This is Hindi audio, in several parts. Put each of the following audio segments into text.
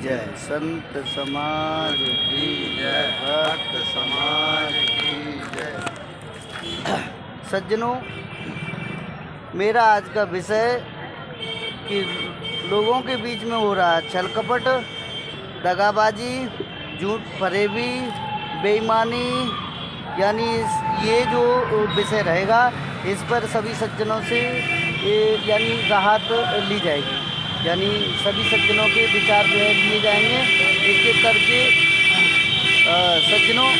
जय, संत समाज की जय, भक्त समाज की जय। सज्जनों, मेरा आज का विषय कि लोगों के बीच में हो रहा है छल कपट, दगाबाजी, झूठ फरेबी, बेईमानी, यानी ये जो विषय रहेगा इस पर सभी सज्जनों से यानी राहत ली जाएगी। यानी सभी सज्जनों के विचार जो है लिए जाएंगे एक एक करके। सज्जनों,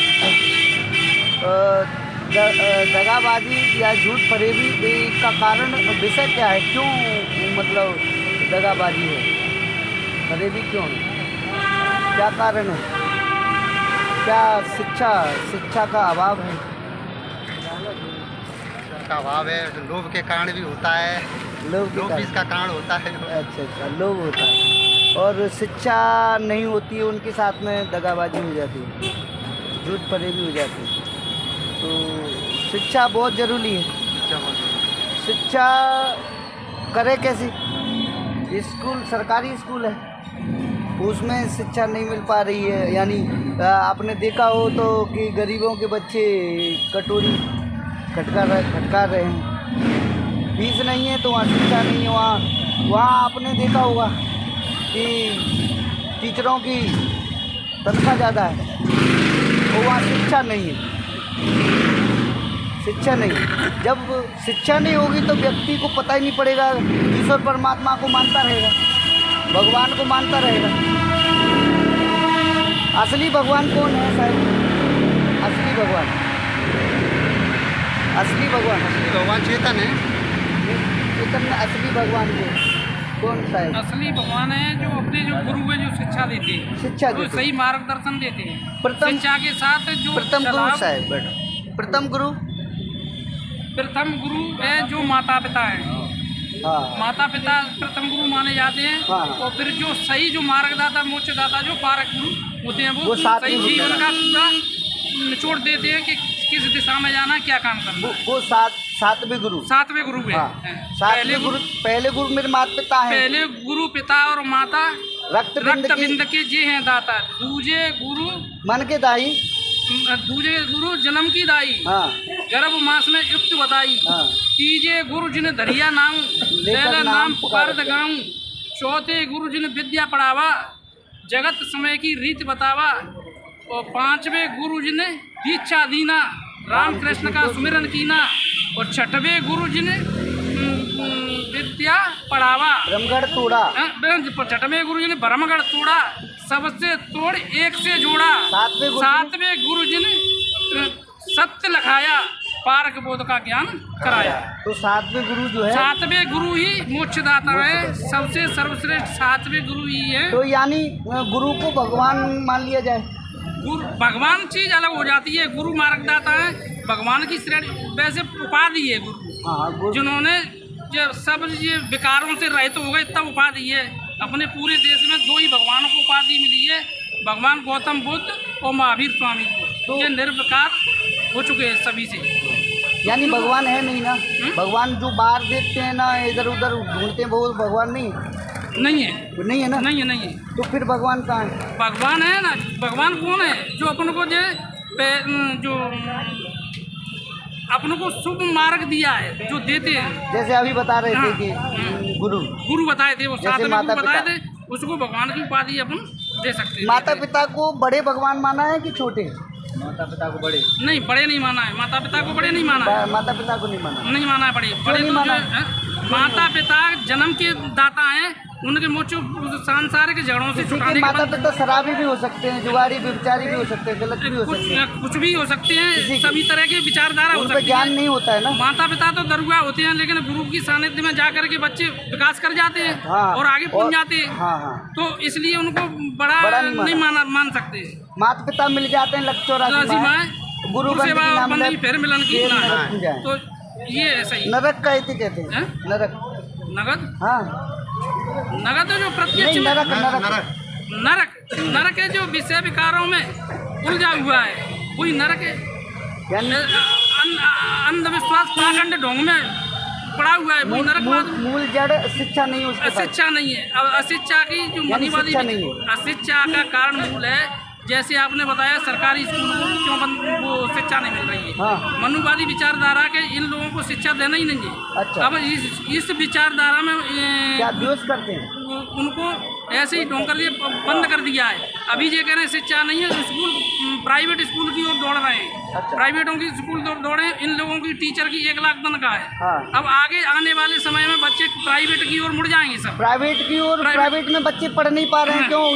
दगाबाजी या झूठ फरेबी का कारण विषय क्या है? क्यों मतलब दगाबाजी है, फरेबी क्यों है, क्या कारण है? क्या शिक्षा का अभाव है? का अभाव है, लोभ के कारण भी होता है। लोभ भी इसका कारण होता है। अच्छा, लोभ होता है। और शिक्षा नहीं होती है, उनके साथ में दगाबाजी हो जाती है, झूठ फरेबी हो जाती है। तो शिक्षा बहुत ज़रूरी है। शिक्षा करे कैसी? स्कूल, सरकारी स्कूल है, उसमें शिक्षा नहीं मिल पा रही है। यानी आपने देखा हो तो कि गरीबों के बच्चे कटोरी खटका रहे हैं। फीस नहीं है तो वहाँ शिक्षा नहीं है। वहाँ आपने देखा होगा कि टीचरों की तनख्वाह ज़्यादा है तो वहाँ शिक्षा नहीं है। शिक्षा नहीं, जब शिक्षा नहीं होगी तो व्यक्ति को पता ही नहीं पड़ेगा। ईश्वर परमात्मा को मानता रहेगा, भगवान को मानता रहेगा। असली भगवान कौन है साहब? असली भगवान चेतन है। चेतन में असली भगवान कौन सा है? असली भगवान है जो अपने जो गुरु है जो शिक्षा देते हैं, शिक्षा जो सही मार्गदर्शन देते हैं। शिक्षा के साथ जो प्रथम गुरु साहब, प्रथम गुरु है जो माता पिता है। हाँ। माता पिता प्रथम गुरु माने जाते हैं। हाँ। और फिर जो सही जो मार्गदाता मोक्षदाता जो पारक गुरु होते हैं वो सही जीवन का पूरा निचोड़ देते हैं कि किस दिशा में जाना, क्या काम करना। वो सातवें गुरु है। हाँ। पहले गुरु मेरे माता पिता हैं। पहले गुरु पिता और माता रक्त बिंद के जे हैं दाता। दूजे गुरु मन के दाई, दूजे गुरु जन्म की दाई। हाँ। गर्भ मास में युक्त बताई। हाँ। तीजे गुरु जिन धरिया नाम, लेला नाम पुकार दगाऊं। चौथे गुरु जिन विद्या पढ़ावा, जगत समय की रीत बतावा। और पांचवें गुरु जिन दीक्षा दीना, राम कृष्ण का सुमिरन कीना। और छठवें गुरु जिन विद्या पढ़ावा, ब्रह्मगढ़ तोड़ा। छठवें गुरु जिन ब्रह्मगढ़ तोड़ा, सबसे तोड़ एक से जोड़ा। सातवें गुरु जिन सत्य लखाया, पारक बोध का ज्ञान कराया। तो सातवें गुरु जो है, सातवें गुरु ही मोक्षदाता है। सबसे सर्वश्रेष्ठ सातवें गुरु ही है। तो यानी गुरु को भगवान मान लिया जाए। गुरु भगवान चीज अलग हो जाती है, गुरु मार्गदाता है, भगवान की श्रेणी वैसे उपाधि है गुरु। हाँ, जिन्होंने जब सब ये विकारों से रहित हो गए तब उपाधि है। अपने पूरे देश में दो ही भगवानों को उपाधि मिली है, भगवान गौतम बुद्ध और महावीर स्वामी को। तो ये निर्विकार हो चुके हैं सभी से। यानी भगवान है नहीं ना? भगवान जो बाहर देखते हैं ना, इधर उधर ढूंढते हैं, वो भगवान नहीं है ना? नहीं है। तो फिर भगवान कहाँ है? भगवान है ना। भगवान कौन है? जो अपन को जो अपन को शुभ मार्ग दिया है, जो देते हैं। जैसे अभी बता रहे थे कि गुरु बताए थे, वो साथ में बताए थे, उसको भगवान की उपाधि अपन दे सकते हैं। माता पिता को बड़े भगवान माना है कि छोटे? माता पिता को बड़े नहीं माना है। माता पिता को बड़े नहीं माना है। माता पिता को नहीं माना है। बड़े नहीं माना है। माता पिता जन्म के दाता हैं, उनके मोचो सांसारिक झगड़ों से छुड़ाने। माता पिता शराबी भी हो सकते हैं, जुगारी व्यभिचारी भी हो सकते हैं, गलत भी हो सकते हैं, कुछ भी हो सकते हैं। सभी तरह के विचारधारा हो सकते हैं। ज्ञान नहीं होता है ना। माता पिता तो दरुआ होते हैं, लेकिन गुरु की सानिध्य में जाकर के बच्चे विकास कर जाते हैं। हाँ। और आगे पहुंच जाते हैं। हाँ। तो इसलिए उनको बड़ा नहीं मान सकते। माता पिता मिल जाते हैं गुरु फिर मिलन की। तो ये सही नरक का कहते हैं। नगद। हाँ, नगद जो प्रत्यक्ष नरक है, जो विषय विकारों में उलझा हुआ है, वही नरक है। अंधविश्वास पाखंड ढोंग में पड़ा हुआ है वो नरकवाद। मूल जड़ शिक्षा नहीं है उसके पास। अशिक्षा नहीं है। अब अशिक्षा की जो मनीवादी शिक्षा नहीं है। अशिक्षा का कारण मूल है, जैसे आपने बताया सरकारी स्कूल को क्यों वो शिक्षा नहीं मिल रही है। हाँ। मनुवादी विचारधारा के इन लोगों को शिक्षा देना ही नहीं है। अच्छा। अब इस विचारधारा में क्या विरोध करते हैं? उनको ऐसे ही ढोंग कर दिया, बंद कर दिया है। अभी ये कह रहे हैं शिक्षा नहीं है, स्कूल प्राइवेट स्कूल की ओर दौड़ रहे हैं। अच्छा। प्राइवेटों की स्कूल दौड़े, इन लोगों की टीचर की 1 लाख तनख्वाह है। हाँ। अब आगे आने वाले समय में बच्चे प्राइवेट की ओर मुड़ जाएंगे सब। प्राइवेट की ओर, प्राइवेट में बच्चे पढ़ नहीं पा रहे हैं। क्यों?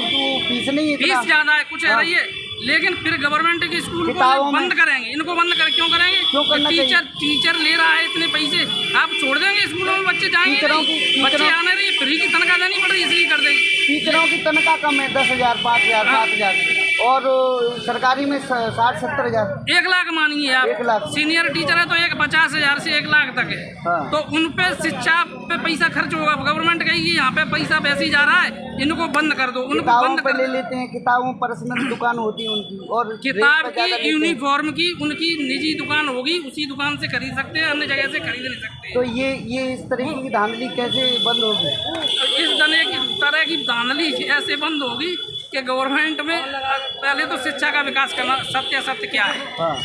फीस नहीं है, फीस ज़्यादा है, कुछ है रही है। लेकिन फिर गवर्नमेंट के स्कूल को बंद करेंगे। इनको बंद कर क्यों करेंगे? क्यों करना चाहिए? टीचर ले रहा है इतने पैसे, आप छोड़ देंगे स्कूलों में बच्चे जाएंगे नहीं? बच्चे आने रही फ्री की तनख्वाह देनी पड़ रही, इसलिए कर देंगे। टीचरों की तनख्वाह कम है, 10,000, 5,000, 7,000 और सरकारी में 60-70,000। 1 लाख मानिए आप। 1 लाख। सीनियर टीचर है तो 50,000 से 1 लाख तक है। हाँ। तो उन पे शिक्षा पे पैसा खर्च होगा। गवर्नमेंट कहेगी यहाँ पे पैसा वैसे ही जा रहा है, इनको बंद कर दो। उनको किताबों बंद पे कर ले लेते हैं, किताबों पर्सनल दुकान होती है उनकी, और किताब रेट पे ज्यादा की, लेते हैं। यूनिफॉर्म की उनकी निजी दुकान होगी, उसी दुकान से खरीद सकते हैं, अन्य जगह से खरीद नहीं सकते। तो ये इस तरीके की धांधली कैसे बंद होगी? इस तरह की धांधली ऐसे बंद होगी कि गवर्नमेंट में पहले तो शिक्षा का विकास करना, सत्य क्या है, हाँ।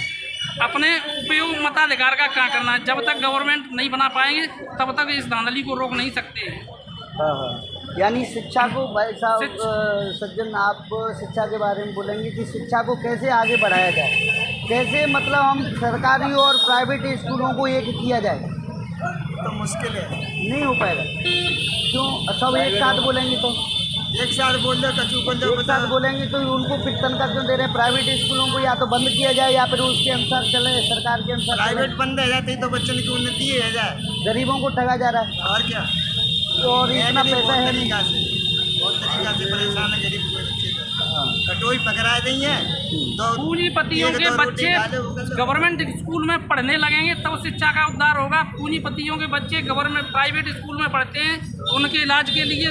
अपने उपयोग मताधिकार का क्या करना है। जब तक गवर्नमेंट नहीं बना पाएंगे तब तक इस धांधली को रोक नहीं सकते हैं। हाँ हाँ। यानी शिक्षा को, भाई साहब सज्जन, आप शिक्षा के बारे में बोलेंगे कि शिक्षा को कैसे आगे बढ़ाया जाए, कैसे मतलब हम सरकारी और प्राइवेट स्कूलों को एक किया जाए? तो मुश्किल है, नहीं हो पाएगा। क्यों? सब एक साथ बोलेंगे तो एक साथ बोल दो, कचू बोल दो, एक साथ बोलेंगे तो उनको फिर तनख्वाह क्यों दे रहे हैं? प्राइवेट स्कूलों को या तो बंद किया जाए या फिर उसके अनुसार चले, सरकार के अनुसार प्राइवेट बंद है जाती तो बच्चों की उन्नति है जाए। गरीबों को ठगा जा रहा है और क्या, और इतना पैसा है नहीं। तरीका से, बहुत तरीका से परेशान है गरीब को बच्चे। हाँ। कटोई पकड़ा दी है तो पूंजीपतियों के बच्चे गवर्नमेंट स्कूल में पढ़ने लगेंगे तब शिक्षा का उद्धार होगा। पूंजीपतियों के बच्चे गवर्नमेंट प्राइवेट स्कूल में पढ़ते हैं, उनके इलाज के लिए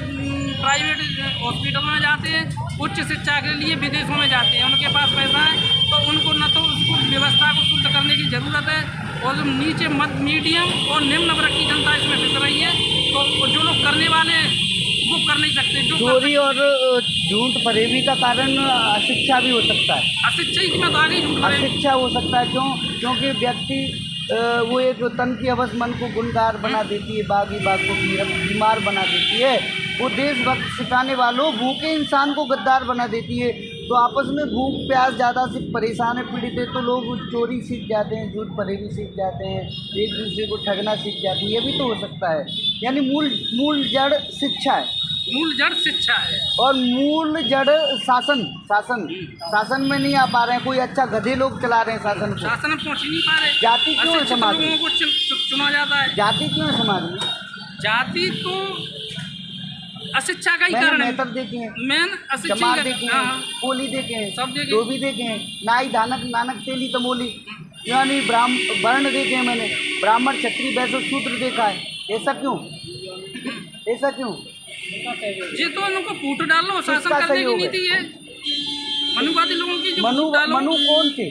प्राइवेट हॉस्पिटल में जाते हैं, उच्च शिक्षा के लिए विदेशों में जाते हैं। उनके पास पैसा है तो उनको न तो उसको व्यवस्था को शुद्ध करने की ज़रूरत है, और जो नीचे मध्य मीडियम और निम्न वर्ग की जनता इसमें फिस रही है। तो जो लोग करने वाले हैं वो कर नहीं सकते। जो चोरी और झूठ फरेबी का कारण अशिक्षा भी हो सकता है। अशिक्षा की मैं तो आगे झूठ फरेबी। अशिक्षा हो सकता है। क्यों? क्योंकि व्यक्ति वो एक तन की अवस मन को गुनगार बना देती है, बागी बाग को बीमार बना देती है। वो देशभक्त सिखाने वालों भूखे इंसान को गद्दार बना देती है। तो आपस में भूख प्यास ज़्यादा से परेशान है, पीड़ित है, तो लोग चोरी सीख जाते हैं, झूठ फरेबी सीख जाते हैं, एक दूसरे को ठगना सीख जाते हैं। ये भी तो हो सकता है। यानी मूल जड़ शिक्षा है। मूल जड़ शिक्षा है और मूल जड़ शासन में नहीं आ पा रहे हैं। कोई अच्छा गधे लोग चला रहे हैं शासन को। शासन में पहुंच ही नहीं पा रहे। जाति क्यों है अशिक्षित समाज में? लोगों को चुना जाता है। जाति क्यों है समाज में? जाति तो अशिक्षा का ही मैंने कारण है। मेहतर देखे हैं, मेन अशिक्षा जमात ही देखे हाँ, हैं, कोली देखे हैं, सब देखे। धोबी देखे हैं, नाई धानक नानक तेली तमोली, यानी वर्ण देखे हैं मैंने, ब्राह्मण क्षत्रिय वैश्य शूद्र देखा है। ऐसा क्यों? ऐसा क्यों? ये तो उनको फूट डालो, शासन किसका करने की सहयोग है? नीति है मनुवादी लोगों की। जो फूट डालो। मनु कौन थे?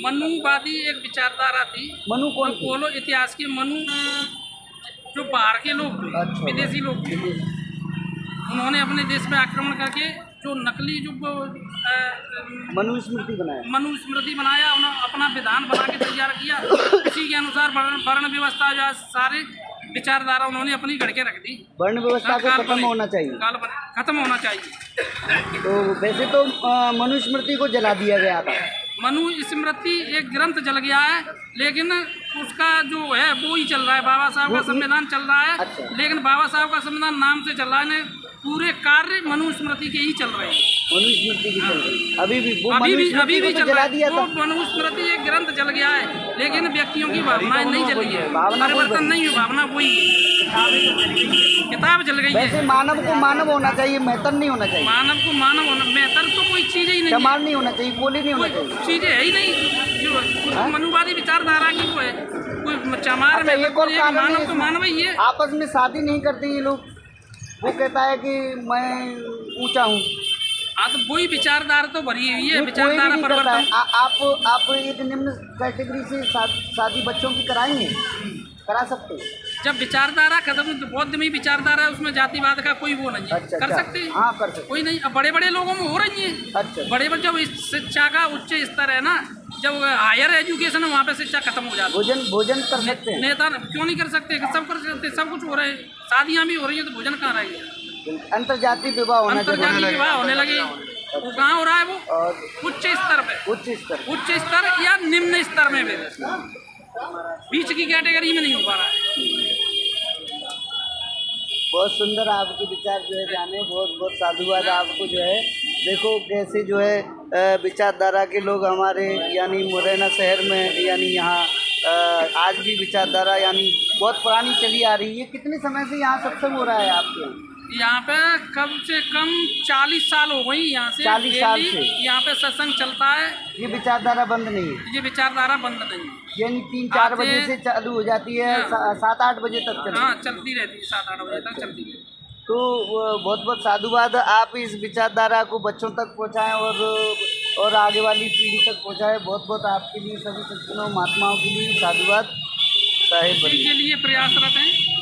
मनुवादी एक विचारधारा थी। मनु कौन थे? बोलो इतिहास के मनु जो बाहर के लोग थे, अच्छा। विदेशी लोग थे। उन्होंने अपने देश पे आक्रमण करके जो नकली जो मनुस्मृति बनाया, उन्होंने अपना विधान बना के तैयार किया। उसी के अनुसार वर्ण व्यवस्था जो है सारे विचारधारा उन्होंने अपनी गढ़ के रख दी। वर्ण व्यवस्था को खत्म होना चाहिए। खत्म होना चाहिए। तो वैसे तो मनुस्मृति को जला दिया गया था। मनुस्मृति एक ग्रंथ जल गया है, लेकिन उसका जो है वो ही चल रहा है। बाबा साहब का संविधान चल रहा है। अच्छा। लेकिन बाबा साहब का संविधान नाम से चल रहा है, पूरे कार्य मनुस्मृति के ही चल रहे हैं। मनुस्मृति की चल रही है अभी भी। वो अभी भी मनुस्मृति को चल जला रहा है। दिया वो था। मनुस्मृति एक ग्रंथ जल गया है, लेकिन व्यक्तियों की भावनाएं नहीं जली है। भावना परिवर्तन नहीं हुई, भावना वही किताब जल गई है। वैसे मानव को मानव होना चाहिए, मेहतर नहीं होना चाहिए। मानव को मानव होना, बेहतर तो कोई चीज ही नहीं है। चमार नहीं होना चाहिए, कोली नहीं होना चाहिए। चीजें है ही नहीं। जो मनुवादी विचारधारा की वो है, कोई चमार में एक और कारण मानव है, तो मानव ही है। आपस में शादी नहीं करते ये लोग। वो कहता है कि मैं ऊंचा हूँ। हाँ, तो वही विचारधारा तो भरी हुई है। कोई भी विचारधारा नहीं करता है। परिवर्तन। आप एक निम्न कैटेगरी से शादी बच्चों की कराएंगे? करा सकते हैं? जब विचारधारा खत्म, तो बौद्ध में ही विचारधारा है, उसमें जातिवाद का कोई वो नहीं है। अच्छा, कर अच्छा। सकते हैं, हाँ कर सकते कोई नहीं। अब बड़े बड़े लोगों में हो रही है। अच्छा। बड़े बड़े जब इस शिक्षा का उच्च स्तर है ना, जब हायर एजुकेशन है, वहाँ पे शिक्षा खत्म हो जाती है। भोजन कर सकते हैं? नेता क्यों नहीं कर सकते? सब कर सकते, सब कुछ हो रहा है। शादियाँ भी हो रही है, तो भोजन कहाँ रह गया? अंतर्जातीय विवाह होना अंतर्जातीय जरूरी विवाह होने लगे। वो कहाँ हो रहा है? वो और उच्च स्तर पे, उच्च स्तर या निम्न स्तर में भी, बीच की कैटेगरी में नहीं हो पा रहा है। बहुत सुंदर आपके विचार जो है जाने, बहुत बहुत साधुवाद आपको जो है। देखो कैसे जो है विचारधारा के लोग हमारे यानी मुरैना शहर में यानी यहाँ आज भी विचारधारा यानी बहुत पुरानी चली आ रही है। कितने समय से यहाँ सत्संग हो रहा है आपके यहाँ? यहाँ पे कम से कम 40 साल हो गई। यहाँ से 40 साल डेली से यहाँ पे सत्संग चलता है। ये विचारधारा बंद नहीं है? ये विचारधारा बंद नहीं है। यानी 3-4 बजे से चालू हो जाती है, 7-8 बजे तक चलती है? हाँ, चलती रहती है, 7-8 बजे तक चलती रहती है। तो बहुत बहुत साधुवाद। आप इस विचारधारा को बच्चों तक पहुँचाएँ और आगे वाली पीढ़ी तक पहुँचाएँ। बहुत बहुत आपके लिए, सभी सज्जनों महात्माओं के लिए साधुवाद। साहिब इसी के लिए प्रयासरत हैं।